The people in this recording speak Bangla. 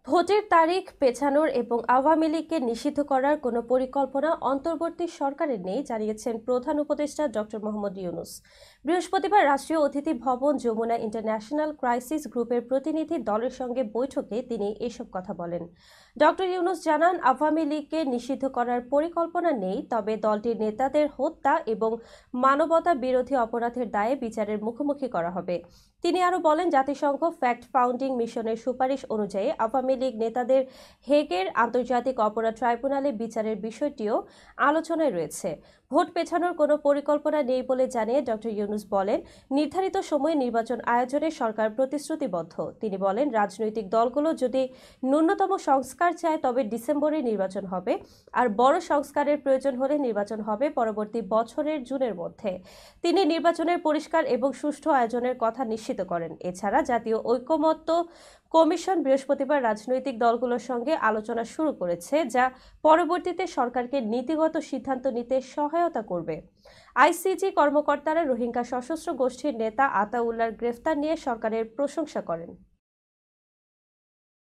ভোটের তারিখ পেছানোর এবং আওয়ামী লীগকে নিষিদ্ধ করার কোনো পরিকল্পনা অন্তর্বর্তী সরকারের নেই, জানিয়েছেন প্রধান উপদেষ্টা ডক্টর মোহাম্মদ ইউনূস। বৃহস্পতিবার রাষ্ট্রীয় অতিথি ভবন যমুনা ইন্টারন্যাশনাল ক্রাইসিস গ্রুপের প্রতিনিধি দলের সঙ্গে বৈঠকে তিনি এসব কথা বলেন। ডক্টর ইউনূস জানান, আওয়ামী লীগকে নিষিদ্ধ করার পরিকল্পনা নেই, তবে দলটির নেতাদের হত্যা এবং মানবতা বিরোধী অপরাধের দায়ে বিচারের মুখোমুখি করা হবে। তিনি আরও বলেন, জাতিসংঘ ফ্যাক্ট ফাউন্ডিং মিশনের সুপারিশ অনুযায়ী আওয়ামী লীগ নেতাদের হেগের আন্তর্জাতিক অপরাধ ট্রাইব্যুনালে বিচারের বিষয়টিও আলোচনায় রয়েছে। ভোট পেছানোর কোনো পরিকল্পনা নেই বলে জানিয়ে ডক্টর ইউনূস বলেন, নির্ধারিত সময়ে নির্বাচন আয়োজনে সরকার প্রতিশ্রুতিবদ্ধ। তিনি বলেন, রাজনৈতিক দলগুলো যদি ন্যূনতম সংস্কার চায় তবে ডিসেম্বরে নির্বাচন হবে, আর বড় সংস্কারের প্রয়োজন হলে নির্বাচন হবে পরবর্তী বছরের জুনের মধ্যে। তিনি নির্বাচনের পরিষ্কার এবং সুষ্ঠু আয়োজনের কথা নিশ্চিত করেন। এছাড়া জাতীয় ঐকমত্য কমিশন বৃহস্পতিবার রাজনৈতিক দলগুলোর সঙ্গে আলোচনা শুরু করেছে, যা পরবর্তীতে সরকারকে নীতিগত সিদ্ধান্ত নিতে সহায়তা করবে। আইসিজি কর্মকর্তারা রোহিঙ্গা সশস্ত্র গোষ্ঠীর নেতা আতাউল্লাহর গ্রেফতার নিয়ে সরকারের প্রশংসা করেন।